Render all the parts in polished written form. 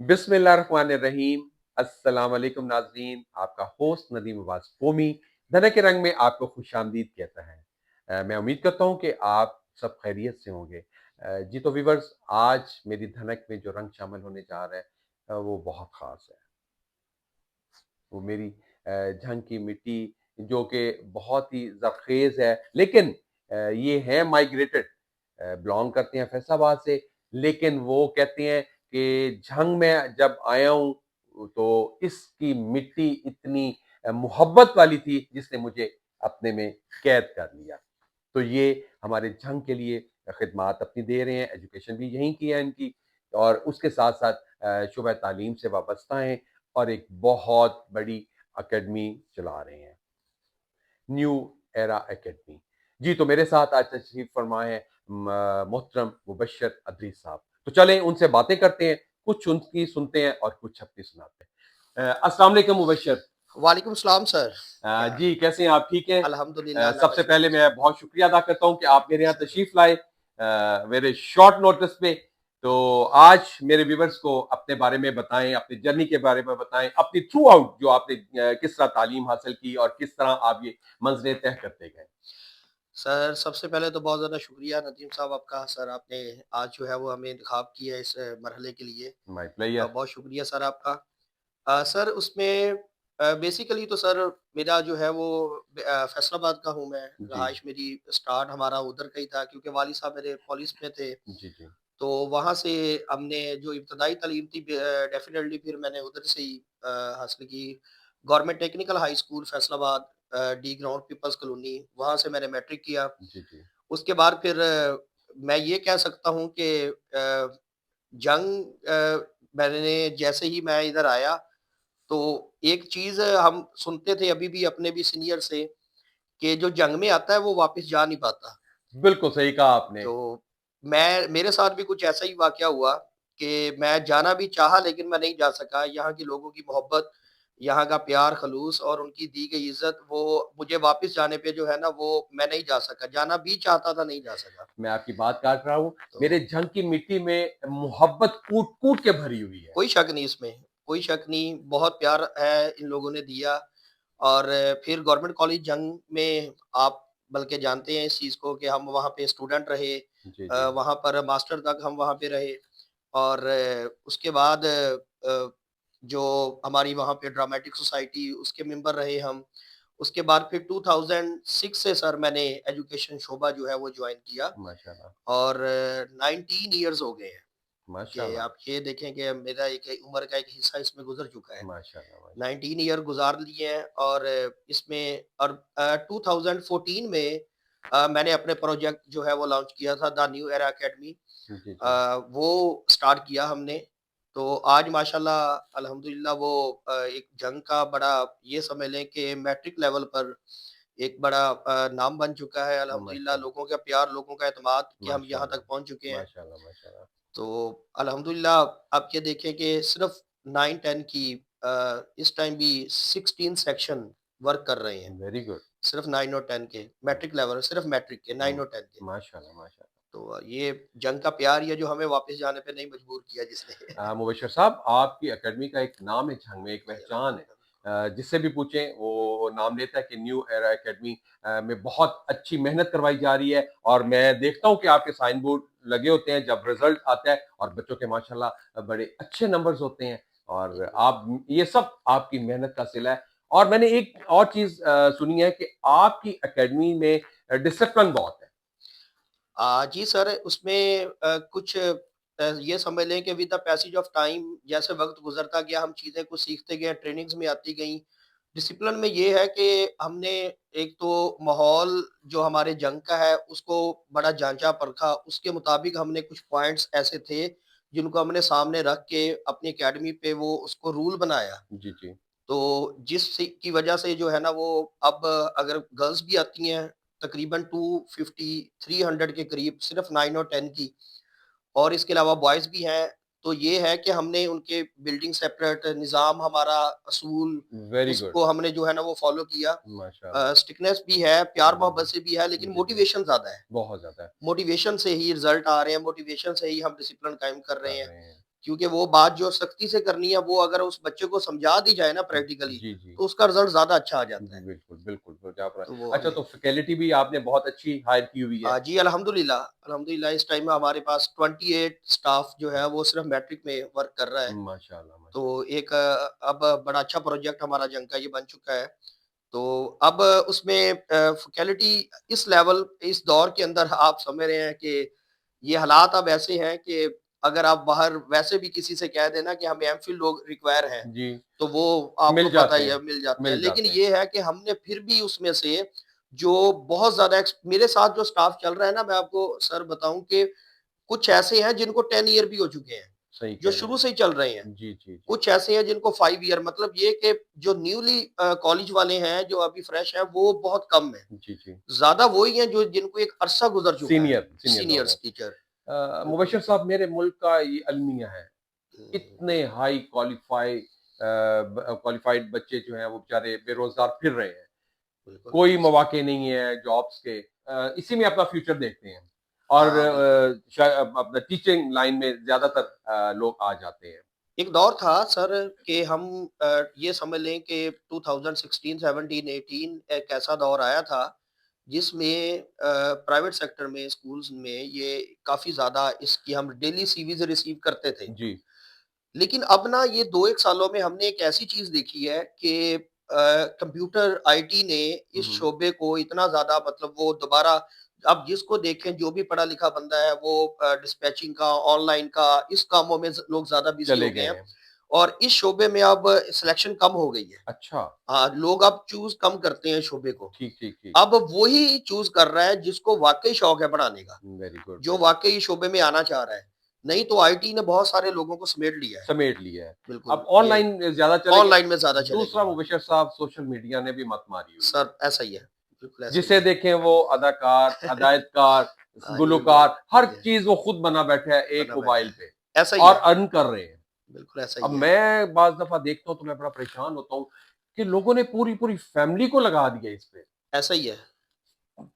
बिस्मिल्लाहिर्रहमानिर्रहीम। अस्सलाम वालेकुम नाज़रीन, आपका होस्ट नदीम अब्बास कोमी धनक के रंग में आपको खुशामदीद कहता है। मैं उम्मीद करता हूँ कि आप सब खैरियत से होंगे। जी तो व्यूअर्स, आज मेरी धनक में जो रंग शामिल होने जा रहा है वो बहुत ख़ास है। वो मेरी झंग की मिट्टी जो कि बहुत ही ज़रख़ेज़ है, लेकिन ये है माइग्रेटेड, बिलॉन्ग करते हैं फैसलाबाद से, लेकिन वो कहते हैं कि झंग में जब आया हूँ तो इसकी मिट्टी इतनी मोहब्बत वाली थी जिसने मुझे अपने में कैद कर लिया। तो ये हमारे झंग के लिए खिदमात अपनी दे रहे हैं, एजुकेशन भी यहीं की है इनकी, और उसके साथ-साथ शुबे तालीम से वाबस्ता हैं और एक बहुत बड़ी अकेडमी चला रहे हैं, न्यू एरा एकेडमी। जी, तो मेरे साथ आज तशरीफ फरमा है मोहतरम मुबश्शिर अदरीस साहब। तो चलें उनसे बातें करते हैं, कुछ उनकी सुनते हैं और कुछ अपनी सुनाते हैं। अस्सलाम वालेकुम मुबश्शिर। वालेकुम सलाम सर। क्या जी, कैसे हैं आप? ठीक हैं? अल्हम्दुलिल्लाह अल्लाह का सबसे शुक्र पहले है। मैं बहुत शुक्रिया अदा करता हूँ कि आप मेरे यहाँ ज़रूर। तशरीफ़ लाए मेरे शॉर्ट नोटिस पे। तो आज मेरे व्यूअर्स को अपने बारे में बताएँ, अपनी जर्नी के बारे में बताएँ, अपनी थ्रू आउट जो आपने किस तरह तालीम हासिल की और किस तरह आप ये मंज़िलें तय करते गए? सर सबसे पहले तो बहुत ज़्यादा शुक्रिया नदीम साहब आपका। सर आपने आज जो है वो हमें इंतख़ाब किया इस मरहले के लिए। My pleasure. बहुत शुक्रिया सर आपका। सर उसमें बेसिकली तो सर मेरा जो है वो फैसलाबाद का हूँ मैं। जी। रहाइश मेरी स्टार्ट हमारा उधर का ही था क्योंकि वालिद साहब मेरे पुलिस में थे। जी, जी। तो वहाँ से हमने जो इब्तदाई तालीम थी डेफ़िनेटली फिर मैंने उधर से ही हासिल की। Government technical high school Faisalabad, D ground people's colony, वहाँ से मैंने मैट्रिक किया। जी, जी। उसके बाद फिर मैं ये कह सकता हूँ कि मैंने जैसे ही मैं इधर आया, तो एक चीज़ हम सुनते थे अभी भी अपने भी सीनियर से कि जो जंग में आता है वो वापस जा नहीं पाता। बिल्कुल सही कहा आपने। तो मैं मेरे साथ भी कुछ ऐसा ही वाक़या हुआ कि मैं जाना भी चाहा लेकिन मैं नहीं जा सका। यहाँ के लोगों की मोहब्बत, यहाँ का प्यार, ख़लूस और उनकी दी गई इज़्ज़त वो मुझे वापस जाने पे जो है ना वो मैं नहीं जा सका। जाना भी चाहता था, नहीं जा सका। मैं आपकी बात काट रहा हूँ। मेरे तो झंग की मिट्टी में मोहब्बत कूट-कूट के भरी हुई है। कोई शक नहीं इसमें, कोई शक नहीं, बहुत प्यार है इन लोगों ने दिया। और फिर गवर्नमेंट कॉलेज जंग में आप बल्कि जानते हैं इस चीज़ को कि हम वहाँ पे स्टूडेंट रहे। जी, जी। वहाँ पर मास्टर तक हम वहाँ पे रहे। और उसके बाद जो हमारी वहाँ पे ड्रामेटिक सोसाइटी उसके मेंबर रहे हम। उसके बाद फिर 2006 से सर मैंने एजुकेशन शोबा जो है वो जॉइन किया। माशाल्लाह, और 19 इयर्स हो गए हैं कि माशाल्लाह, आप ये देखें कि मेरा एक उम्र का एक हिस्सा इसमें गुज़र चुका है। माशाल्लाह, माशा 19 ईयर गुज़ार लिए हैं। और इसमें और 2014 में मैंने अपने प्रोजेक्ट जो है वो लॉन्च किया था द न्यू एरा अकेडमी। जी, जी। वो स्टार्ट किया हमने। तो आज माशाल्लाह अल्हम्दुलिल्लाह वो एक जंग का बड़ा ये समझ लें कि मैट्रिक लेवल पर एक बड़ा नाम बन चुका है अल्हम्दुलिल्लाह। माशाल्लाह, लोगों का प्यार, लोगों का एतमाद कि हम यहाँ माशाल्लाह, तक पहुँच चुके हैं। माशाल्लाह, माशाल्लाह। तो अल्हम्दुलिल्लाह आप ये देखें कि सिर्फ़ 9-10 की इस टाइम भी 16 सेक्शन वर्क कर रहे हैं। Very good. सिर्फ़ 9 और 10 के मैट्रिक लेवल, सिर्फ़ मैट्रिक के 9 हुँ, और 10 के। माशाल्लाह, माशाल्लाह। तो ये जंग का प्यार ही है जो हमें वापस जाने पे नहीं मजबूर किया जिसने। मुबश्शिर साहब, आपकी अकेडमी का एक नाम है झंग में, एक जी, पहचान है। अल्हम्दुलिल्लाह। जिससे भी पूछें वो नाम लेता है कि न्यू एरा अकेडमी में बहुत अच्छी मेहनत करवाई जा रही है, और मैं देखता हूँ कि आपके साइन बोर्ड लगे होते हैं जब रिजल्ट आता है, और बच्चों के माशाल्लाह बड़े अच्छे नंबर्स होते हैं, जी, और जी। आप ये सब आपकी मेहनत का सिला है। और मैंने एक और चीज़ सुनी है कि आपकी अकेडमी में डिसिप्लिन बहुत है। जी सर, उसमें कुछ ये समझ लें कि with the passage of time जैसे वक़्त गुज़रता गया हम चीज़ें कुछ सीखते गए, ट्रेनिंग्स में आती गईं। डिसिप्लिन में ये है कि हमने एक तो माहौल जो हमारे जंग का है उसको बड़ा जाँचा-परखा, उसके मुताबिक हमने कुछ पॉइंट्स ऐसे थे जिनको हमने सामने रख के अपनी अकेडमी पे वो उसको रूल बनाया। जी, जी। तो की वजह से जो है ना वो अब अगर गर्ल्स भी आती हैं तकरीबन 250 300 के करीब सिर्फ 9 और 10 की, और इसके अलावा बॉयज़ भी हैं। तो ये है कि हमने उनके बिल्डिंग सेपरेट निज़ाम हमारा असूल वेरी गुड। उसको हमने जो है ना वो फ़ॉलो किया। माशाल्लाह। स्ट्रिक्टनेस भी है, प्यार-मोहब्बत से भी है जी, लेकिन जी, जी। मोटिवेशन ज़्यादा है। बहुत ज़्यादा मोटिवेशन से ही रिज़ल्ट आ रहे हैं, मोटिवेशन से ही हम डिसिप्लिन कायम कर रहे कर हैं। रहे हैं। क्योंकि वो बात जो सख्ती से करनी है, वो अगर उस बच्चे को समझा दी जाए ना प्रैक्टिकली, जी, जी। तो उसका रिज़ल्ट ज़्यादा अच्छा आ जाता जी, है। बिल्कुल, बिल्कुल, तो क्या आपने तो वो अच्छा हमें तो फैकल्टी भी आपने बहुत अच्छी हायर की हुई है। जी, अल्हम्दुलिल्लाह, अल्हम्दुलिल्लाह इस टाइम में हमारे पास 28 स्टाफ जो है वो सिर्फ़ मैट्रिक में वर्क कर रहा है। माशाल्लाह, तो माशाल्लाह। एक अब बड़ा अच्छा प्रोजेक्ट हमारा जंग का ये बन चुका है। तो अब उसमें फैकल्टी इस लेवल इस दौर के अंदर आप समझ रहे हैं कि ये हालात अब ऐसे हैं कि अगर आप बाहर वैसे भी किसी से कह देना कि हमें एमफिल लोग रिक्वायर हैं, जी, तो वो मिल आपको पता जाते ही है हैं, मिल जाते हैं। मिल लेकिन जाते हैं। ये है कि हमने फिर भी उसमें से जो बहुत ज़्यादा मेरे साथ जो स्टाफ चल रहा है ना, मैं आपको सर बताऊँ कि कुछ ऐसे हैं जिनको 10 ईयर भी हो चुके हैं, सही जो कह रहे शुरू से ही चल रहे हैं। हैं। जी, जी, जी। कुछ ऐसे हैं जिनको 5 ईयर मतलब ये कि जो न्यूली कॉलेज वाले हैं, जो अभी फ्रेश हैं, वो बहुत कम हैं। जी, जी। ज़्यादा वही हैं जो जिनको एक अरसा गुज़र चुका है, सीनियर लोग हैं। Seniors teacher. बिल्कुल। मुबश्शिर साहब मेरे मुल्क का ये अलमिया है। हुँ, इतने हाई क्वालिफाइड बच्चे जो हैं वो बेचारे बेरोज़गार फिर रहे हैं। बिल्कुल। कोई मौके नहीं है जॉब्स के इसी में अपना फ्यूचर देखते हैं और हाँ, बिल्कुल। अपना टीचिंग लाइन में ज्यादातर लोग आ जाते हैं। एक दौर था सर कि हम ये समझ लें कि 2016, 17, 18 एक ऐसा दौर आया था, जिसमें प्राइवेट सेक्टर में, स्कूल्स में ये काफ़ी ज़्यादा इसकी हम डेली सीवीज़ रिसीव करते थे। जी। लेकिन अब ना ये 2-1 सालों में हमने एक ऐसी चीज़ देखी है कि कंप्यूटर आईटी ने इस हम्म, शोबे को इतना ज़्यादा मतलब वो दोबारा अब जिसको देखें जो भी पढ़ा-लिखा बंदा है वो डिस्पैचिंग का, ऑनलाइन का, इस कामों में लोग ज़्यादा बिज़ी हो चले गए गए हैं हैं। और इस शोबे में अब सिलेक्शन कम हो गई है। अच्छा। हाँ, लोग अब चूज़ कम करते हैं शोबे को। ठीक, ठीक, ठीक। अब वही चूज़ कर रहा है जिसको वाक़ई शौक है पढ़ाने का, वेरी गुड, जो वेरी गुड। वाक़ई शोबे में आना चाह रहा है। नहीं तो आईटी ने बहुत सारे लोगों को समेट लिया है। समेट लिया है। अब बिल्कुल, ये ऑनलाइन ज्यादा चले गए। ऑनलाइन में ज़्यादा चले गए दूसरा हैं। मुबशर साहब सोशल मीडिया ने भी मत मारी हुई है। सर ऐसा ही है, बिल्कुल ऐसा ही जिसे है। देखें वो अदाकार, हदायतकार, हाँ जी, बिल्कुल, गुलकार, हर ये चीज वो खुद बना बैठा है एक बना बैठा मोबाइल है। पे ऐसा ही और है, अर्न कर रहे हैं। बिल्कुल ऐसा अब ही है। मैं बाज़ दफ़ा देखता हूँ तो मैं बड़ा परेशान होता हूँ कि लोगों ने पूरी-पूरी फैमिली को लगा दिया इस पे। ऐसा ही है।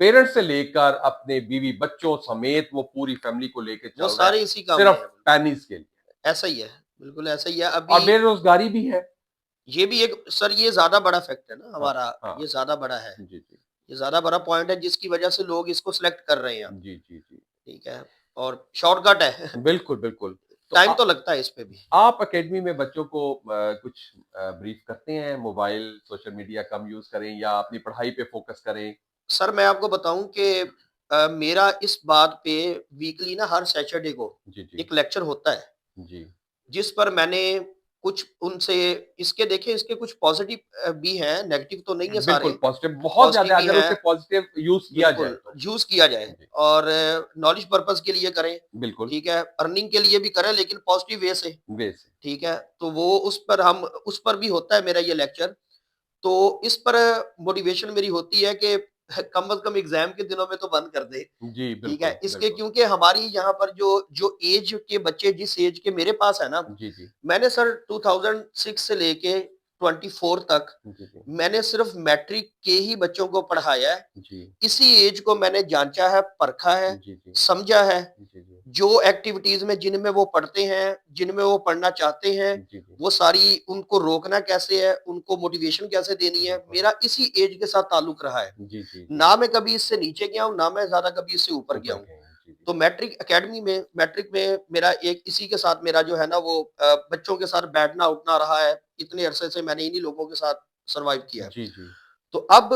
पेरेंट्स से लेकर अपने बीवी बच्चों समेत वो पूरी फैमिली को लेके वो चल रहा है, सारे इसी काम में सिर्फ हैं, बिल्कुल। पेनीज़ के लिए। ऐसा ही है, बिल्कुल ऐसा ही है। और अभी बेरोज़गारी भी है। ये भी एक सर ये ज़्यादा बड़ा फैक्ट है ना हाँ, हमारा, हाँ। ये ज़्यादा बड़ा है। जी, जी। ये ज़्यादा बड़ा पॉइंट है जिसकी वजह से लोग इसको सेलेक्ट कर रहे हैं अब, जी, जी, जी। ठीक है? और शॉर्टकट है। बिल्कुल, बिल्कुल। तो टाइम तो लगता है इस पे भी। आप अकेडमी में बच्चों को कुछ ब्रीफ करते हैं मोबाइल, सोशल मीडिया कम यूज़ करें या अपनी पढ़ाई पे फ़ोकस करें? सर मैं आपको बताऊँ कि मेरा इस बात पे वीकली ना हर सैटरडे को जी, जी। एक लेक्चर होता है, जी। जिस पर मैंने कुछ उनसे इसके देखिए इसके कुछ पॉज़िटिव भी हैं, नेगेटिव तो नहीं है बिल्कुल सारे, पॉज़िटिव बहुत पॉज़िटिव ज़्यादा भी अगर हैं, उसे पॉज़िटिव यूज़ किया जाए बिल्कुल, तो। यूज़ किया जाए जी, और नॉलेज पर्पज़ के लिए करें, बिल्कुल, ठीक है? अर्निंग के लिए भी करें लेकिन पॉज़िटिव वे से, बेस ठीक है? तो वो उस पर भी होता है मेरा ये लेक्चर। तो इस पर मोटिवेशन मेरी होती है कि कम से कम एग्ज़ाम के दिनों में तो बंद कर दे, जी, ठीक बिल्कुल, है? इसके बिल्कुल। क्योंकि हमारी यहाँ पर जो जो ऐज के बच्चे जिस ऐज के मेरे पास है ना, जी, जी। मैंने सर 2006 से लेके 24 तक जी, जी। मैंने सिर्फ़ मैट्रिक के ही बच्चों को पढ़ाया है। जी, इसी ऐज को मैंने जाँचा है, परखा है, जी, जी। समझा है, जी, जी। जो एक्टिविटीज़ में जिनमें वो पढ़ते हैं, जिनमें वो पढ़ना चाहते हैं, जी, जी। वो सारी उनको रोकना कैसे है, उनको मोटिवेशन कैसे देनी है, बिल्कुल। मेरा इसी ऐज के साथ ताल्लुक रहा है। जी, जी, जी। ना मैं कभी इससे नीचे गया हूँ, ना मैं ज़्यादा कभी इससे ऊपर गया ऊपर हूँ। गए हैं। जी, जी। तो मैट्रिक में मेरा एक इसी के साथ मेरा जो है ना वो बच्चों के साथ बैठना-उठना रहा है। इतने अरसे से मैंने इन्हीं लोगों के साथ सर्वाइव किया है। जी, जी। तो अब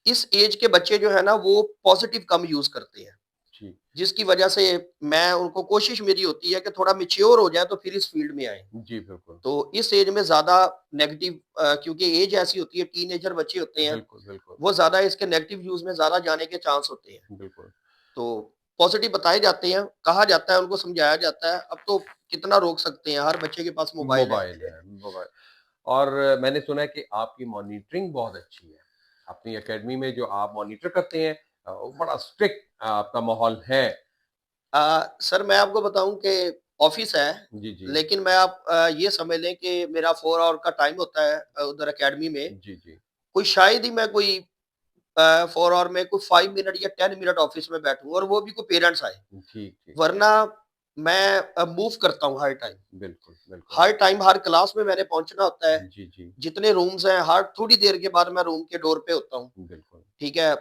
इस ऐज के बच्चे जो है ना वो पॉज़िटिव कम यूज़ करते हैं। जी। जिसकी वजह से मैं उनको कोशिश मेरी होती है कि थोड़ा मैच्योर हो जाएँ तो फिर इस फ़ील्ड में आएँ। जी, बिल्कुल। तो इस ऐज में ज़्यादा नेगेटिव क्योंकि ऐज ऐसी होती है टीनेजर बच्चे होते हैं, बिल्कुल, बिल्कुल, वो ज़्यादा इसके नेगेटिव यूज़ में ज़्यादा जाने के चांस होते हैं। बिल्कुल। तो पॉज़िटिव बताए जाते हैं, कहा जाता है, उनको समझाया जाता है, अब तो कितना रोक सकते हैं, हर बच्चे के पास मोबाइल है। मोबाइल है, मोबाइल और मैंने सुना है कि आपकी मॉनिटरिंग बहुत अच्छी है। अपनी अकेडमी में जो आप मॉनिटर करते हैं वो बड़ा स्ट्रिक्ट आपका माहौल है। सर मैं आपको बताऊँ कि ऑफ़िस है, जी, जी। लेकिन मैं आप ये समझ लें कि मेरा 4 आवर का टाइम होता है उधर अकेडमी में। जी, जी। कोई शायद ही मैं कोई 4 आवर में कोई 5 मिनट या 10 मिनट ऑफ़िस में बैठूँ और वो भी कोई पेरेंट्स आए। ठीक, ठीक, ठीक। वरना मैं मूव करता हूँ हर टाइम। बिल्कुल, बिल्कुल। हर टाइम हर क्लास में मैंने पहुँचना होता है। जी, जी। जितने रूम्स हैं, हर थोड़ी देर के बाद मैं रूम के डोर पे होता हूँ। बिल्कुल। ठीक है?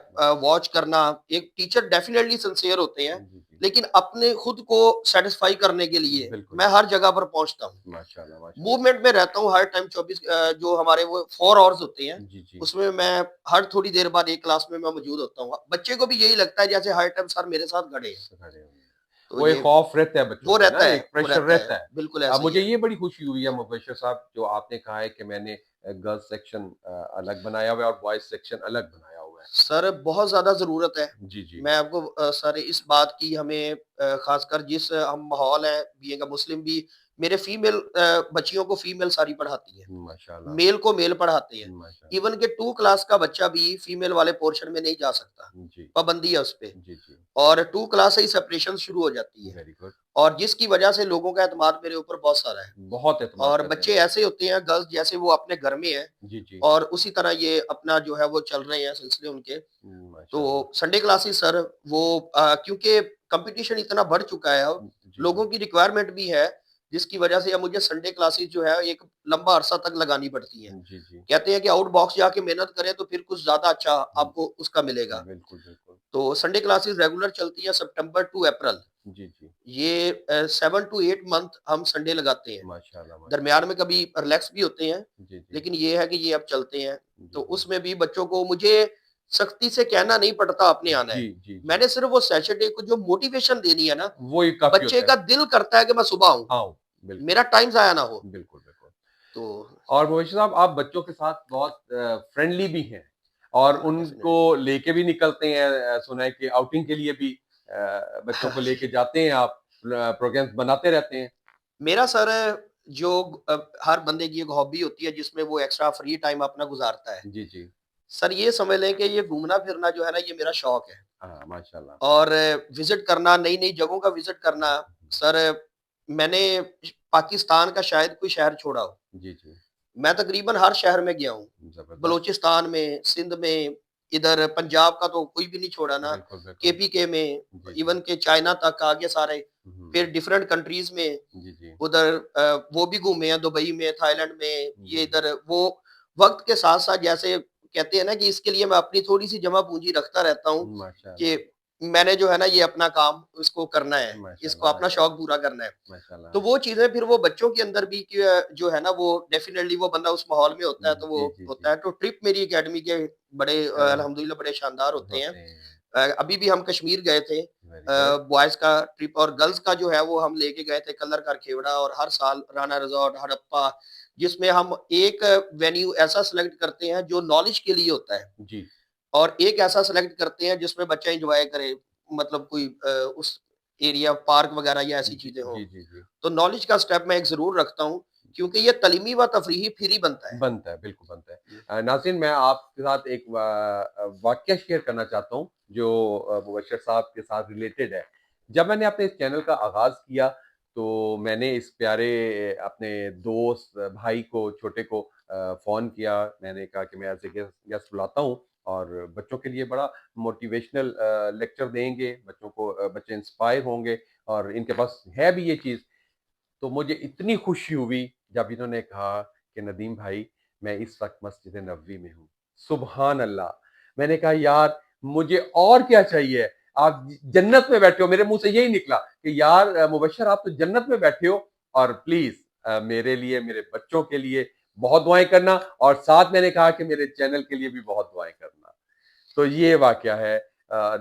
वॉच करना, एक टीचर डेफिनिटली सिंसियर होते हैं, जी, जी। लेकिन अपने खुद को सैटिस्फाई करने के लिए बिल्कुल, मैं बिल्कुल। हर जगह पर पहुँचता हूँ। माशाल्लाह, माशाल्लाह। मूवमेंट में रहता हूँ हर टाइम 24 जो हमारे वो 4 हॉर्स होते हैं, जी, जी। उसमें मैं हर थोड़ी देर बाद एक क्लास में मैं मौजूद होता हूँ। बच्चे को भी यही लगता है जैसे हर टाइम सर मेरे साथ खड़े हैं। खड़े हुए हैं। तो वो एक ये खौफ रहता है बच्चों वो पे ना, रहता है, एक प्रेशर रहता है। बिल्कुल ऐसा ही मुझे है। ये बड़ी खुशी हुई है मुबश्शिर साहब जो आपने कहा है कि मैंने गर्ल्स सेक्शन अलग बनाया हुआ है और बॉयज़ सेक्शन अलग बनाया हुआ है। सर बहुत ज़्यादा ज़रूरत है। जी, जी। मैं आपको सर इस बात की हमें ख़ासकर जिस हम माहौल है बीइंग अ मुस्लिम भी मेरे फीमेल बच्चियों को फीमेल सारी पढ़ाती हैं। माशाल्लाह, मेल को मेल पढ़ाते हैं। माशाल्लाह। इवन के 2 क्लास का बच्चा भी फीमेल वाले पोर्शन में नहीं जा सकता। जी, पाबंदी है उसपे जी, जी। और 2 क्लास से ही सेपरेशन शुरू हो जाती है वेरी गुड। और जिसकी वज़ह से लोगों का एतमाद मेरे ऊपर बहुत सारा है। बहुत एतमाद और करते हैं बच्चे लोग। ऐसे होते हैं गर्ल्स जैसे वो अपने घर में हैं जी, जी। और उसी तरह ये अपना जो है वो चल रहे हैं सिलसिले उनके। माशाल्लाह। तो संडे क्लासेस सर वो क्योंकि कंपटीशन इतना बढ़ चुका है अब, जी, लोगों जी। की रिक्वायरमेंट भी है, जिसकी वजह से अब मुझे संडे क्लासेस जो है एक लंबा अरसा तक लगानी पड़ती हैं। जी, जी। कहते हैं कि आउट बॉक्स जाके मेहनत करें तो फिर कुछ ज़्यादा अच्छा हुँ, आपको उसका मिलेगा। बिल्कुल, बिल्कुल। तो संडे क्लासेस रेगुलर चलती है सितंबर टू अप्रैल। जी, जी। ये 7 टू 8 मंथ हम संडे लगाते हैं। माशाल्लाह, दरमियान माशाल्लाह। में कभी रिलैक्स भी होते हैं, जी, जी। लेकिन ये है कि ये अब चलते हैं। जी, तो जी। उसमें भी बच्चों को मुझे सख्ती से कहना नहीं पड़ता आपने आना जी, है। जी, जी। मैंने सिर्फ़ वो सैटरडे को जो मोटिवेशन देनी है ना, वो ही काफ़ी बच्चे होता है। का दिल करता है कि मैं सुबह आऊँ, हाँ, बिल्कुल, मेरा टाइम ज़ाया ना हो। बिल्कुल, बिल्कुल। तो और मुबश्शिर साहब आप बच्चों के साथ बहुत फ्रेंडली भी हैं और हाँ, उनको डेफ़िनिटली। लेके भी निकलते हैं सुना है कि आउटिंग के लिए भी बच्चों को लेके जाते हैं आप प्रोग्राम्स बनाते रहते हैं। मेरा सर जो हर बंदे की एक हॉबी होती है जिसमें वो एक्स्ट्रा फ्री टाइम अपना गुज़ारता है। जी, जी। सर ये समझ लें कि ये घूमना-फिरना जो है ना, ये मेरा शौक है। हाँ, माशाल्लाह। और विज़िट करना, नई-नई जगहों का विज़िट करना, सर मैंने पाकिस्तान का शायद कोई शहर छोड़ा हो। जी, जी। मैं तकरीबन हर शहर में गया हूँ। ज़बरदस्त। बलूचिस्तान में, सिंध में, इधर पंजाब का तो कोई भी नहीं छोड़ा ना, बिल्कुल, बिल्कुल। केपीके में, जी, जी। इवन के चाइना तक आगे सारे। हुँ, फिर डिफरेंट कंट्रीज़ में जी, जी। उधर वो भी घूमे हैं, दुबई में, थाईलैंड में, जी, ये जी। इधर वो वक़्त के साथ-साथ जैसे कहते हैं ना कि इसके लिए मैं अपनी थोड़ी-सी जमा पूँजी रखता रहता हूँ कि माशाल्लाह, मैंने जो है ना ये अपना काम इसको करना है, इसको माशाल्लाह, अपना माशाल्लाह, शौक पूरा करना है। तो माशाल्लाह। वो चीज़ें फिर वो बच्चों के अंदर भी कि जो है ना वो डेफ़िनेटली वो बंदा उस माहौल में होता है तो वो जी, जी, होता जी। है। तो ट्रिप मेरी अकेडमी के बड़े अल्हम्दुलिल्लाह बड़े शानदार होते हैं। होते हैं। अभी भी हम कश्मीर गए थे। Very good. बॉयज़ का ट्रिप और गर्ल्स का जो है वो हम लेके गए थे कल्लर का खेवड़ा और हर साल राना रिज़ॉर्ट, हड़प्पा, जिसमें हम एक वेन्यू ऐसा सेलेक्ट करते हैं जो नॉलेज के लिए होता है जी। और एक ऐसा सेलेक्ट करते हैं जिसमें बच्चा एन्जॉय करे। मतलब कोई उस एरिया पार्क वगैरह या ऐसी जी, चीज़ें हों। जी, जी, जी। तो नॉलेज का स्टेप मैं एक ज़रूर रखता हूँ, क्योंकि ये तलीमी व तफ़रीही फिर ही बनता है। बनता है, बिल्कुल बनता है। जी। नाज़रीन मैं आपके साथ एक वाक़या शेयर करना चाहता हूँ जो मुबश्शिर साहब के साथ रिलेटेड है। जब मैंने अपने इस चैनल का आगाज़ किया तो मैंने इस प्यारे अपने दोस्त भाई को छोटे को फ़ोन किया। मैंने कहा कि मैं एज़ ए गेस्ट बुलाता हूँ और बच्चों के लिए बड़ा मोटिवेशनल लेक्चर देंगे, बच्चों को बच्चे इंस्पायर होंगे और इनके पास है भी ये चीज़। तो मुझे इतनी खुशी हुई जब इन्होंने कहा कि नदीम भाई मैं इस वक़्त मस्जिद नबवी में हूँ। सुबहान अल्लाह! मैंने कहा यार मुझे और क्या चाहिए? आप जन्नत में बैठे हो मेरे मुँह से यही निकला कि यार मुबश्शिर आप तो जन्नत में बैठे हो और प्लीज़ मेरे लिए, मेरे बच्चों के लिए बहुत दुआएँ करना और साथ मैंने कहा कि मेरे चैनल के लिए भी बहुत दुआएँ करना। तो ये वाक़या है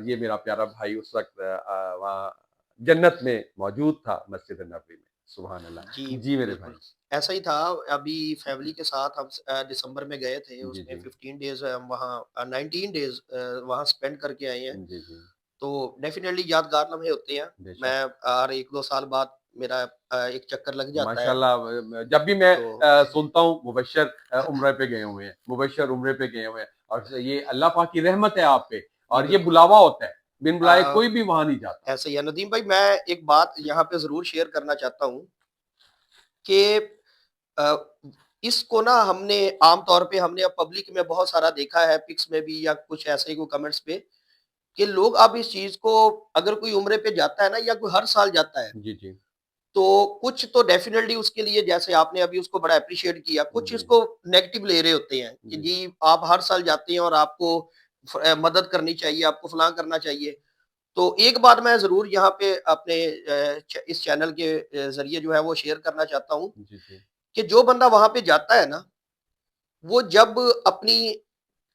ये मेरा प्यारा भाई उस वक़्त वहाँ जन्नत में मौजूद था मस्जिद नबवी में। सुभान जी, अल्लाह। जी मेरे बिल्कुल। भाई। ऐसा ही था, अभी फैमिली के साथ हम दिसंबर में गए थे, जी, उसमें जी। 15 डेज़ हम वहाँ 19 डेज़ वहाँ स्पेंड करके आए हैं। जी, जी। तो डेफ़िनेटली यादगार लम्हे होते हैं। बेशक। मैं हर 1-2 साल बाद मेरा एक चक्कर लग जाता है। माशाल्लाह जब भी मैं तो सुनता हूँ मुबश्शिर उम्रे पे गए हुए हैं, मुबश्शिर उम्रे पे गए हुए हैं और ये अल्लाह पाक की रहमत है आप पे जी, और ये बिल्कुल। बुलावा होता है। बिन बुलाए अ, कोई भी वहाँ नहीं जाता। ऐसे ही है नदीम भाई, मैं एक बात यहाँ पे ज़रूर शेयर करना चाहता हूँ कि अ, इसको ना हमने आम तौर पे हमने अब पब्लिक में बहुत सारा देखा है, पिक्स में भी या कुछ ऐसे ही कोई कमेंट्स पे कि लोग अब इस चीज़ को, अगर कोई उम्रे पे जाता है ना या कोई हर साल जाता है, जी, जी। तो कुछ तो डेफ़िनेटली उसके लिए, जैसे आपने अभी उसको बड़ा एप्रिशिएट किया, कुछ जी, इसको नेगेटिव ले रहे होते हैं कि जी, जी। जी आप हर साल जाते हैं और आपको मदद करनी चाहिए, आपको फलाँ करना चाहिए। तो एक बात मैं ज़रूर यहाँ पे अपने इस चैनल के ज़रिए जो है वो शेयर करना चाहता हूँ जी, जी। कि जो बंदा वहाँ पे जाता है ना, वो अपनी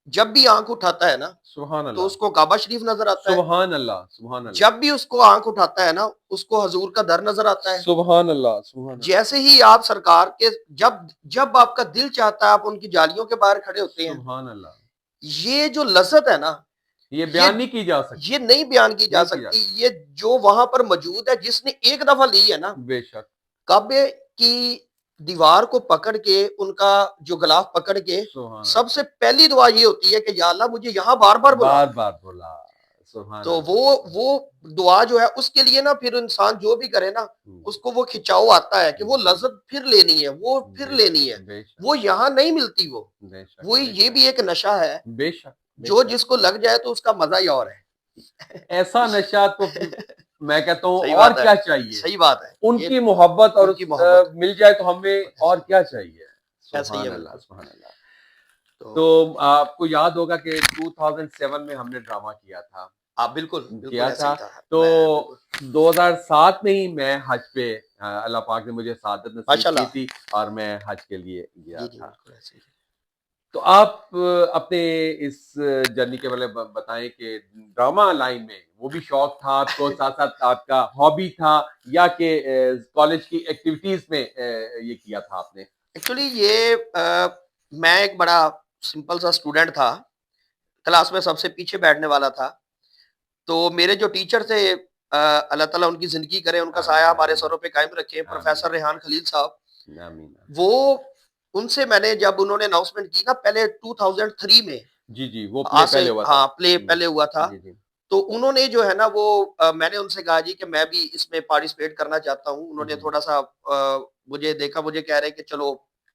जब भी आँख उठाता है ना, सुभान तो अल्लाह! उसको काबा शरीफ नज़र आता है। सुभान अल्लाह! सुभान अल्लाह! जब भी उसको आँख उठाता है ना, उसको हज़ूर का दर नज़र आता है। सुभान अल्लाह! सुभान अल्लाह! जैसे ही आप सरकार के, जब जब आपका दिल चाहता है आप उनकी जालियों के बाहर खड़े होते हैं, सुभान अल्लाह! ये जो लज़्ज़त है ना, ये ये बयान नहीं की जा ये सकती, नहीं बयान की जा नहीं की जा सकती। ये जो वहाँ पर मौजूद है, जिसने एक दफ़ा ली है ना, बेशक, काबे की दीवार को पकड़ के, उनका जो गिलाफ पकड़ के, सुभान अल्लाह! सबसे पहली दुआ ये होती है कि या अल्लाह मुझे यहाँ बार-बार बुला। बार-बार बोला, सुभान तो अल्लाह! वो दुआ जो है उसके लिए ना, फिर इंसान जो भी करे ना, जी, उसको वो खिंचाव आता है कि वो जी, लज़्ज़त फिर लेनी है, वो फिर लेनी है। बेशक, बेशक, वो यहाँ नहीं मिलती वो। बेशक, वो ये बेशक, भी एक नशा है, बेशक, जो बेशक। जिसको लग जाए तो उसका मज़ा ही और है। ऐसा नशा तो फिर मैं कहता हूँ सही और बात है, क्या चाहिए? सही बात है। ये उनकी मोहब्बत और उनकी मोहब्बत, मिल जाए तो हमें ऐसा और ही है, क्या चाहिए? ऐसा ही सुभान है अल्लाह, बिल्कुल। सुभान अल्लाह। तो तो आपको याद होगा कि 2007 में हमने ड्रामा किया था। हाँ, बिल्कुल, बिल्कुल किया ऐसा था। ही था। तो मैं बिल्कुल 2007 में ही मैं हज पे अल्लाह पाक ने मुझे सआदत नसीब की माशाल्लाह। थी और मैं हज के लिए गया जी, जी, था। बिल्कुल ऐसे ही है। तो आप अपने इस जर्नी के बारे में बताएँ कि ड्रामा लाइन में वो भी शौक था आपको, साथ-साथ आपका हॉबी था या कि कॉलेज की एक्टिविटीज़ में ये किया था आपने? एक्चुअली ये मैं एक बड़ा सिंपल सा स्टूडेंट था, क्लास में सबसे पीछे बैठने वाला था। तो मेरे जो टीचर थे, अल्लाह ताला उनकी ज़िंदगी करे, उनका साया आमीन, हमारे आमीन। सरों पे कायम रखे, आमीन, प्रोफ़ेसर रेहान खलील साहब। आमीन, आमीन। वो उनसे मैंने, जब उन्होंने अनाउंसमेंट की ना पहले 2003 में, जी, जी, वो प्ले आज से पहले हुआ था। हाँ, प्ले हुँ। पहले हुआ था। जी, जी। तो उन्होंने जो है ना वो मैंने उनसे कहा जी कि मैं भी इसमें पार्टिसिपेट करना चाहता हूँ। उन्होंने जी, थोड़ा-सा मुझे देखा, मुझे कह रहे हैं कि चलो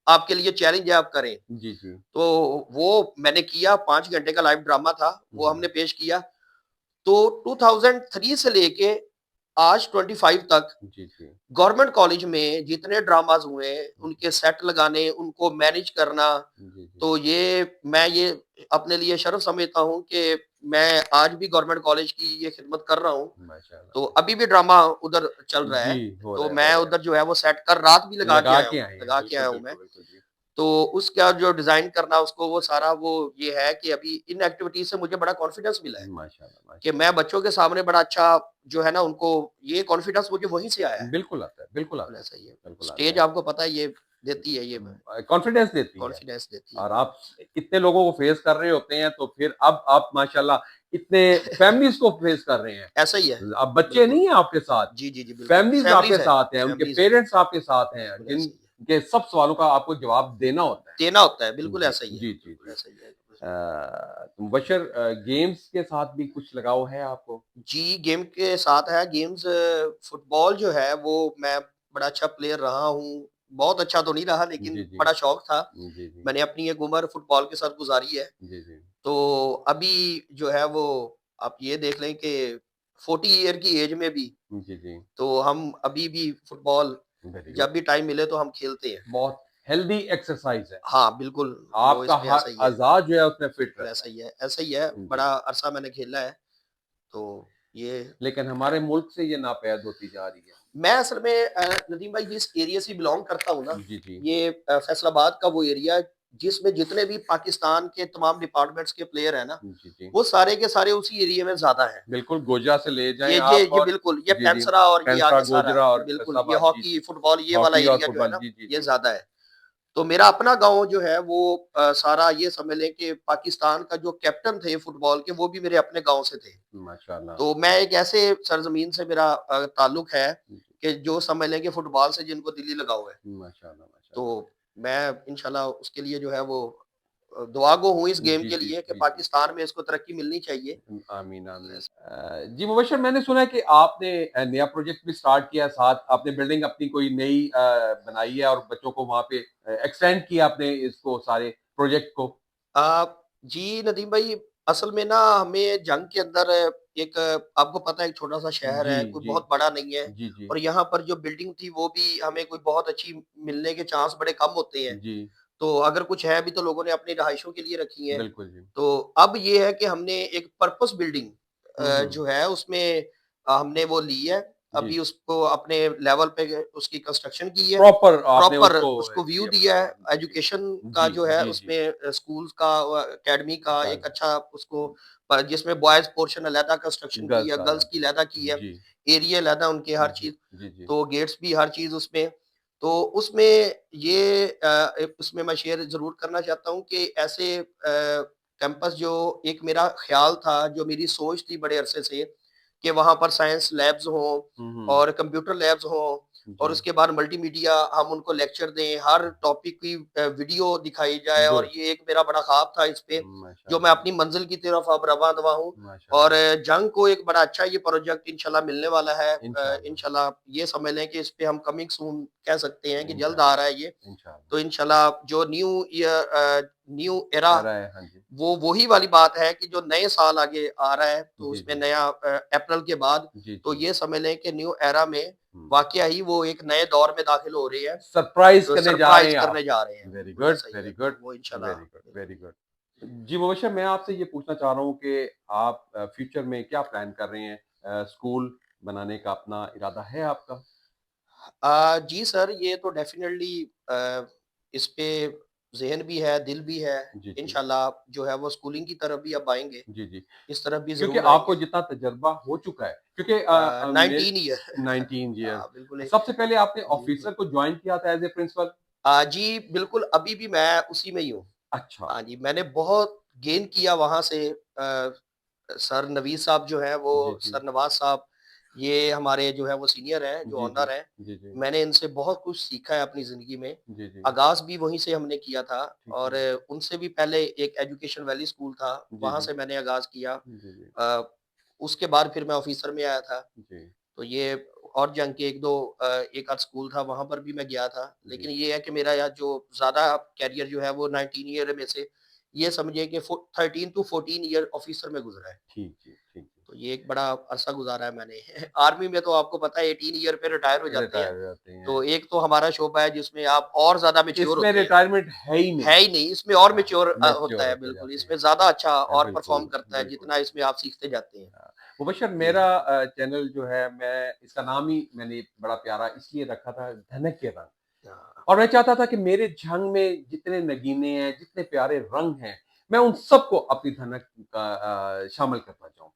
आपके लिए चैलेंज है, आप करें। जी, जी। तो वो मैंने किया, 5 घंटे का लाइव ड्रामा था, हुँ, वो हुँ। हमने पेश किया। तो 2003 से लेके आज 25 तक जी, जी। गवर्नमेंट कॉलेज में जितने ड्रामाज़ हुए, हुँ, उनके सेट लगाने, उनको मैनेज करना, जी, जी। तो मैं ये अपने लिए शर्फ़ समझता हूँ कि मैं आज भी गवर्नमेंट कॉलेज की ये खिदमत कर रहा हूँ। माशाअल्लाह, तो अभी माशाअल्लाह। भी ड्रामा उधर चल रहा जी, है, हो रहा तो है, हो मैं रहा है। उधर जो है वो सेट कर रात भी लगा के आए हैं। लगा के बिल्कुल, आया हूँ मैं। बिल्कुल, बिल्कुल जी। तो उसका जो डिज़ाइन करना, उसको वो सारा वो ये है कि अभी इन एक्टिविटीज़ से मुझे बड़ा कॉन्फिडेंस मिला है माशाअल्लाह, कि माशाअल्लाह। मैं बच्चों के सामने बड़ा अच्छा जो है ना, उनको ये कॉन्फिडेंस मुझे वहीं से आया है। बिल्कुल आता है, बिल्कुल बिल्कुल आता है, ऐसा ही है। बिल्कुल आता स्टेज है। आपको पता है ये देती है, ये कॉन्फिडेंस देती है कॉन्फिडेंस देती है। और आप इतने लोगों को फेस कर रहे होते हैं तो फिर अब आप माशाल्लाह इतने फैमिलीज़ को फेस कर रहे हैं। ऐसा ही है, अब बच्चे बिल्कुल। नहीं हैं आपके साथ, जी, जी, जी, बिल्कुल। फैमिलीज़ आपके फैमिलीज़ हैं, साथ हैं, उनके फैमिलीज़ हैं। पेरेंट्स आपके साथ हैं, बिल्कुल ऐसा ही है। जिनके सब सवालों का आपको जवाब देना होता है। देना होता है, बिल्कुल जी, ऐसा ही है, जी, जी, बिल्कुल जी। ऐसा ही है। मुबशर गेम्स के साथ भी कुछ लगाव है आपको? जी, गेम के साथ है, गेम्स फुटबॉल जो है वो मैं बड़ा अच्छा प्लेयर रहा हूँ। बहुत अच्छा तो नहीं रहा, लेकिन जी, जी। बड़ा शौक था। जी, जी। मैंने अपनी एक उम्र फुटबॉल के साथ गुज़ारी है। जी, जी। तो अभी जो है वो आप ये देख लें कि 40 ईयर की एज में भी, जी, जी। तो हम अभी भी फुटबॉल वेरी गुड। जब भी टाइम मिले तो हम खेलते हैं। बहुत हेल्दी एक्सरसाइज़ है। हाँ, बिल्कुल, वो आपका इसमें हर ऐसा ही है, अज़ा जो है उसमें फिट बिल्कुल रहता ऐसा ही है, ऐसा ही है। है। जी, बड़ा अरसा मैंने खेला है, तो ये लेकिन हमारे मुल्क से ये नापैद होती जा रही है। मैं असल में नदीम भाई जिस एरिया से बिलॉन्ग करता हूँ ना, जी, जी। ये फैसलाबाद का वो एरिया है, जिसमें जितने भी पाकिस्तान के तमाम डिपार्टमेंट्स के प्लेयर हैं ना, जी, जी। वो सारे के सारे उसी एरिया में ज़्यादा हैं। बिल्कुल गोजा से ले जाएँ आप ये और बिल्कुल, ये जी, जी। पेंसरा और ये पेंसरा, आगे सारा, गोजरा और बिल्कुल, ये फैसलाबाद जी, हॉकी, फुटबॉल ये वाला हॉकी और एरिया जो है फुटबॉल। ना, जी, जी, ये जी। ज़्यादा है। तो मेरा अपना गाँव जो है वो सारा ये समझ लें कि पाकिस्तान का जो कैप्टन थे फुटबॉल के, वो भी मेरे अपने गाँव से थे। माशाअल्लाह। तो मैं एक ऐसे सरज़मीन से मेरा ताल्लुक है जी, कि जो समझ लें कि फुटबॉल से जिनको दिली लगाव है। माशाअल्लाह, तो माशाअल्लाह। मैं इंशाल्लाह उसके लिए जो है वो दुआ गो हूँ इस गेम जी, के जी, लिए कि जी, जी। पाकिस्तान में इसको तरक्की मिलनी चाहिए। आमीन, आमीन। ऐसा जी मुबशर मैंने सुना है कि आपने नया प्रोजेक्ट भी स्टार्ट किया है साथ आपने बिल्डिंग अपनी कोई नई बनाई है और बच्चों को वहाँ पे एक्सटेंड किया आपने इसको सारे प्रोजेक्ट को। अ, जी नदीम भाई, असल में ना हमें जंग के अंदर एक आपको पता है एक छोटा-सा शहर जी, है, कोई जी। बहुत बड़ा नहीं है जी, जी। और यहाँ पर जो बिल्डिंग थी वो भी हमें कोई बहुत अच्छी मिलने के चांस बड़े कम होते हैं। जी, तो अगर कुछ है भी तो लोगों ने अपनी रहाइशों के लिए रखी हैं। बिल्कुल जी। तो अब ये है कि हमने एक पर्पस बिल्डिंग हुँ, हुँ। जो है उसमें हमने वो ली है। जी। अभी उसको अपने लेवल पे उसकी कंस्ट्रक्शन की है। प्रॉपर आपने प्रॉपर उसको उसको व्यू ये दिया है। जी, जी। एजुकेशन का जी, जो है जी, जी। उसमें स्कूल्स का एकेडमी का का एक अच्छा उसको जिसमें बॉयज़ पोर्शन अलहदा कंस्ट्रक्शन की गर्ल्स है, का गर्ल्स अलग की है। अलहदा की है। जी। एरिया अलहदा उनके हर जी, चीज़। जी, जी। तो गेट्स भी हर चीज़ उसमें। तो उसमें ये उसमें मैं शेयर ज़रूर करना चाहता हूँ कि ऐसे कैंपस जो एक मेरा ख़्याल था, जो मेरी सोच थी बड़े अरसे से कि वहाँ पर साइंस लैब्स हों हुँ, हुँ। और कंप्यूटर लैब्स हों और जी। उसके बाद मल्टीमीडिया हम उनको लेक्चर दें, हर टॉपिक की वीडियो दिखाई जाए और गुड। ये एक मेरा बड़ा ख़्वाब था इस पे, जो मैं माशाअल्लाह, अपनी मंज़िल की तरफ अब रवाँ-दवा हूँ। और माशाअल्लाह। जंग को एक बड़ा अच्छा ये प्रोजेक्ट इंशाल्लाह मिलने वाला है। इंशाअल्लाह, इंशाल्लाह ये समझ लें कि इस पे हम कमिंग सून कह सकते हैं कि जल्द आ इंशाअल्लाह, रहा है ये। इंशाअल्लाह। तो इंशाल्लाह जो न्यू एरा आ रहा है, हाँ जी। वो वही वाली बात है कि जो नए साल आगे आ रहा है, तो जी, उसमें जी। नया अप्रैल के बाद जी, तो जी। ये समझ लें कि न्यू एरा में हुँ। वाक़या ही वो एक नए दौर में दाखिल हो रही है, सरप्राइज़ तो करने जा रहे सरप्राइज़ हैं आप। करने जा रहे हैं, वेरी बिल्कुल गुड, ऐसा ही है। वेरी तो गुड, वो इंशाल्लाह वेरी गुड, बिल्कुल। Very good. जी, मुबशर मैं आपसे ये पूछना चाह रहा हूँ कि आप फ्यूचर में क्या प्लान कर रहे हैं? स्कूल बनाने का अपना इरादा है आपका? जी सर, ये तो डेफ़िनेटली इस पे ज़हन भी है, दिल भी है। जी, जी। इंशाल्लाह जो है वो स्कूलिंग की तरफ भी अब आएँगे, जी, जी। इस तरफ भी क्योंकि ज़रूर आपको आएँगे। जितना तजुर्बा हो चुका है क्योंकि मेरे 19 ईयर 19 ईयर्स बिल्कुल सबसे पहले आपने बिल्कुल। ऑफिसर को जॉइन किया था एज़ ए प्रिंसिपल? जी, बिल्कुल अभी भी मैं उसी में ही हूँ। अच्छा। हाँ जी, मैंने बहुत गेन किया वहाँ से। सर नवीद साहब जो हैं वो जी, जी। सर नवाज़ साहब, ये हमारे जो है वो सीनियर हैं, जो जी, जी। ओनर हैं। जी, जी। मैंने इनसे बहुत कुछ सीखा है अपनी ज़िंदगी में। जी, जी। आगाज़ भी वहीं से हमने किया था ठीक और है। उनसे भी पहले एक एजुकेशन वैली स्कूल था, जी, वहाँ जी। से मैंने आगाज़ किया। जी, जी। अ, उसके बाद फिर मैं ऑफ़िसर में आया था। जी, तो ये और जंग के 1-2 एक आध स्कूल था, वहाँ पर भी मैं गया था। लेकिन जी। ये है कि मेरा यहाँ जो ज़्यादा करियर जो है वो 19 ईयर में से ये समझिए कि 13 टू 14 ईयर ऑफ़िसर में गुज़रा है। ठीक जी, ठीक जी। तो ये एक बड़ा अरसा गुज़ारा है मैंने। आर्मी में तो आपको पता है 18 ईयर पे रिटायर हो जाते हैं। रिटायर हो जाते हैं। तो एक तो हमारा शोबा है जिसमें आप और ज़्यादा मैच्योर इसमें होते हैं। रिटायरमेंट है ही नहीं। है ही नहीं, इसमें और हाँ, मैच्योर होता मैच्योर है होते बिल्कुल। जाते हैं। इसमें ज़्यादा अच्छा और परफ़ॉर्म बिल्कुल, करता है बिल्कुल। जितना इसमें आप सीखते जाते हैं। मुबशर जी। मेरा चैनल जो है मैं इसका नाम ही मैंने बड़ा प्यारा इसलिए रखा था धनक के रंग। हाँ। और मैं चाहता था कि मेरे झंग में जितने नगीने हैं, जितने प्यारे रंग हैं, मैं उन सबको अपनी धनक का शामिल करना चाहूँ।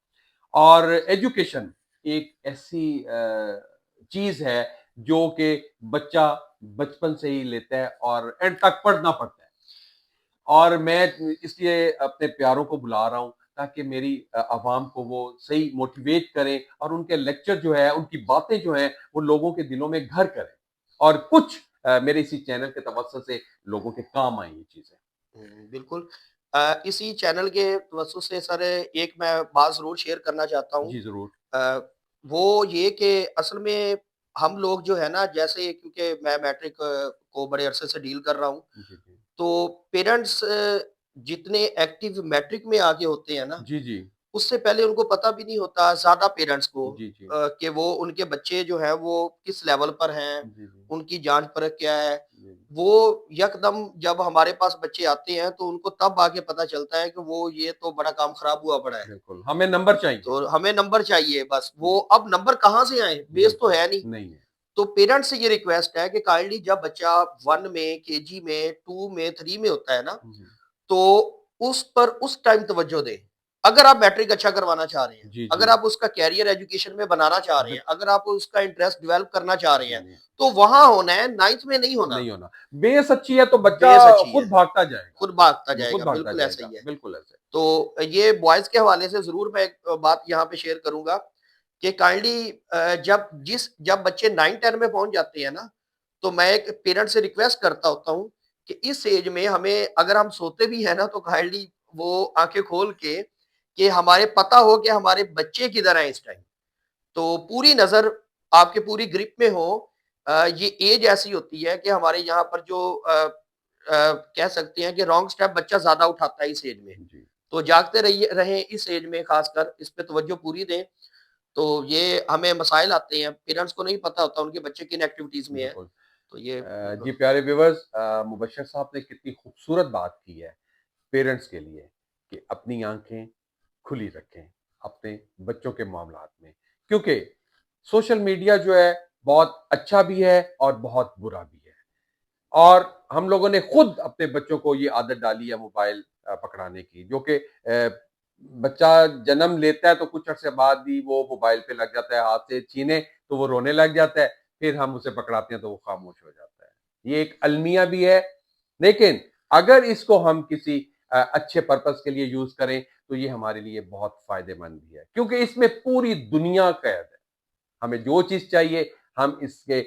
और एजुकेशन एक ऐसी चीज़ है जो कि बच्चा बचपन से ही लेता है और एंड तक पढ़ना पड़ता है। और मैं इसलिए अपने प्यारों को बुला रहा हूँ ताकि मेरी आवाम को वो सही मोटिवेट करें और उनके लेक्चर जो है, उनकी बातें जो हैं, वो लोगों के दिलों में घर करें। और कुछ मेरे इसी चैनल के तवज्जुह से लोगों के काम आएँ ये चीज़ें। बिल्कुल। इसी चैनल के तवज्जुह से सर एक मैं बात ज़रूर शेयर करना चाहता हूँ। जी, ज़रूर। अ, वो ये कि असल में हम लोग जो है ना जैसे क्योंकि मैं मैट्रिक को बड़े अरसे से डील कर रहा हूँ, जी, जी। तो पेरेंट्स जितने एक्टिव मैट्रिक में आगे होते हैं ना, जी, जी। उससे पहले उनको पता भी नहीं होता ज़्यादा पेरेंट्स को जी, जी। कि वो उनके बच्चे जो हैं वो किस लेवल पर हैं, जी, जी। उनकी जाँच-परख क्या है। जी, जी। वो यकदम जब हमारे पास बच्चे आते हैं तो उनको तब आके पता चलता है कि वो ये तो बड़ा काम खराब हुआ पड़ा है। बिल्कुल, हमें नंबर चाहिए। तो हमें नंबर चाहिए बस, वो जी, अब नंबर कहाँ से आएँ? बेस तो बिल्कुल, है नहीं। नहीं है। तो पेरेंट्स से ये रिक्वेस्ट है कि काइंडली जब बच्चा 1 में, केजी में, 2 में, 3 में होता है ना, जी। तो उस पर उस टाइम तवज्जो दें। अगर आप मैट्रिक अच्छा करवाना चाह रहे हैं, जी, अगर जी। आप उसका करियर एजुकेशन में बनाना चाह रहे हैं, बिल अगर आप उसका इंटरेस्ट डेवलप करना चाह रहे हैं, नहीं, तो वहाँ होना है, 9th में नहीं होना। नहीं होना। बेस अच्छी है तो बच्चा बेस अच्छी है, खुद भागता जाएगा। खुद भागता वो खुद जाएगा, भागता बिल्कुल ऐसा जाएगा, ही है। बिल्कुल ऐसे। तो ये बॉयज़ के हवाले से ज़रूर मैं एक बात यहाँ पे शेयर करूँगा कि काइंडली जब बच्चे 9-10 में पहुँच जाते हैं ना, तो मैं एक पेरेंट से रिक्वेस्ट करता होता हूँ कि इस एज में हमें अगर हम सोते भी हैं ना, तो काइंडली वो आँखें खोल के कि हमारे पता हो कि हमारे बच्चे किधर हैं इस टाइम। तो पूरी नज़र आपके पूरी ग्रिप में हो। ये एज ऐसी होती है कि हमारे यहाँ पर जो कह सकते हैं कि रॉन्ग स्टेप बच्चा ज़्यादा उठाता है इस एज में। जी। तो जागते रहिए रहें इस एज में ख़ासकर इस पे तवज्जो पूरी दें, तो ये हमें मसाइल आते हैं, पेरेंट्स को नहीं पता होता उनके बच्चे किन एक्टिविटीज़ में है, बिल्कुल। तो ये जी बिल्कुल। प्यारे व्यूअर्स, मुबश्शिर साहब ने कितनी खूबसूरत बात की है पेरेंट्स के लिए कि अपनी आँखें खुली रखें अपने बच्चों के मामलात में। क्योंकि सोशल मीडिया जो है बहुत अच्छा भी है और बहुत बुरा भी है। और हम लोगों ने खुद अपने बच्चों को ये आदत डाली है मोबाइल पकड़ाने की, जो कि बच्चा जन्म लेता है तो कुछ अरसे बाद ही वो मोबाइल पे लग जाता है, हाथ से छीने तो वो रोने लग जाता है, फिर हम उसे पकड़ाते हैं तो वो खामोश हो जाता है। ये एक अलमिया भी है, लेकिन अगर इसको हम किसी अच्छे पर्पस के लिए यूज करें तो ये हमारे लिए बहुत फायदेमंद भी है, क्योंकि इसमें पूरी दुनिया कैद है। हमें जो चीज चाहिए हम इसके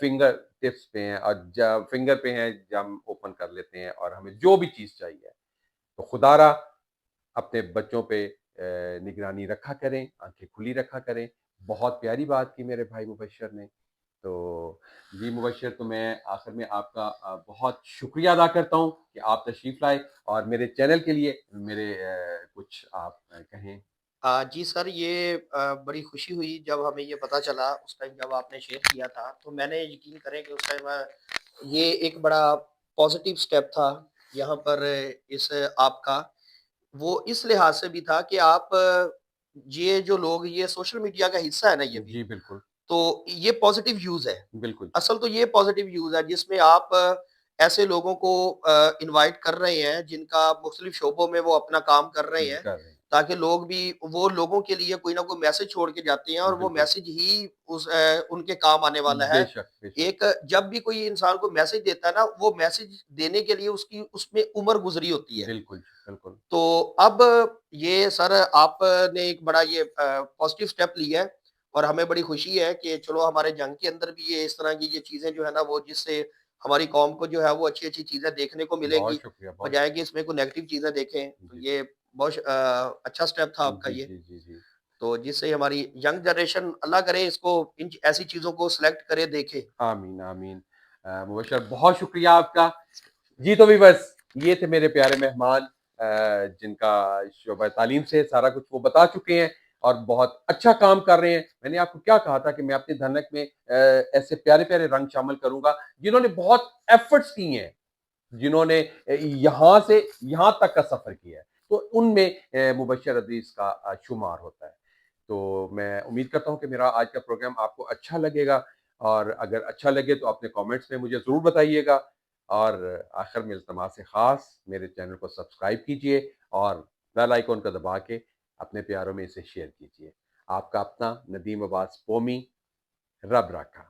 फिंगर टिप्स पे हैं, और जब फिंगर पे हैं जब हम ओपन कर लेते हैं और हमें जो भी चीज चाहिए। तो खुदारा अपने बच्चों पे निगरानी रखा करें, आंखें खुली रखा करें। बहुत प्यारी बात की मेरे भाई मुबश्शिर ने। तो जी मुबश्शिर, तो मैं आखिर में आपका बहुत शुक्रिया अदा करता हूँ कि आप तशरीफ लाए और मेरे चैनल के लिए मेरे कुछ आप कहें। जी सर, ये बड़ी खुशी हुई जब हमें ये पता चला उस टाइम जब आपने शेयर किया था, तो मैंने यकीन करें कि उस टाइम ये एक बड़ा पॉज़िटिव स्टेप था यहाँ पर इस आपका। वो इस लिहाज़ से भी था कि आप ये जो लोग ये सोशल मीडिया का हिस्सा है ना ये भी, जी बिल्कुल। तो ये पॉज़िटिव यूज़ है। बिल्कुल। असल तो ये पॉज़िटिव यूज़ है जिसमें आप ऐसे लोगों को इनवाइट कर रहे हैं जिनका मुख्तलिफ शोबों में वो अपना काम कर रहे हैं, कर रहे हैं। ताकि लोग भी वो लोगों के लिए कोई ना कोई मैसेज छोड़ के जाते हैं और वो बिल्कुल। मैसेज ही उनके काम आने वाला है। बेशक, बेशक। एक जब भी कोई इंसान को मैसेज देता है ना, वो मैसेज देने के लिए उसकी उसमें उम्र गुज़री होती है। बिल्कुल, बिल्कुल। तो अब ये सर आपने एक बड़ा ये पॉज़िटिव स्टेप लिया है और हमें बड़ी खुशी है कि चलो हमारे जंग के अंदर भी ये इस तरह की ये चीज़ें जो है ना वो जिससे हमारी कौम को जो है वो अच्छी-अच्छी चीज़ें देखने को मिलेंगी, बहुत शुक्रिया, बहुत बजाए कि शुक्रिया। इसमें कोई नेगेटिव चीज़ें देखें। तो जी। ये बहुत अच्छा स्टेप था आपका जी, ये। जी, जी, जी। तो जिससे हमारी यंग जनरेशन अल्लाह करे इसको इन ऐसी चीज़ों को सिलेक्ट करे, देखे। आमीन, आमीन। मुबशर बहुत शुक्रिया आपका। जी, तो बस ये थे मेरे प्यारे मेहमान, जिनका शोबा तालीम से सारा कुछ वो बता चुके हैं और बहुत अच्छा काम कर रहे हैं। मैंने आपको क्या कहा था कि मैं अपनी धनक में ऐसे प्यारे-प्यारे रंग शामिल करूँगा, जिन्होंने बहुत एफर्ट्स किए हैं, जिन्होंने यहाँ से यहाँ तक का सफ़र किया है। तो उनमें मुबश्शिर अज़ीज़ का शुमार होता है। तो मैं उम्मीद करता हूँ कि मेरा आज का प्रोग्राम आपको अच्छा लगेगा, और अगर अच्छा लगे तो अपने कमेंट्स में मुझे ज़रूर बताइएगा। और आखिर में इल्तमास है ख़ास, मेरे चैनल को सब्सक्राइब कीजिए और बेल आइकन को दबा के अपने प्यारों में इसे शेयर कीजिए। आपका अपना नदीम अब्बास क़ौमी, रब राखा।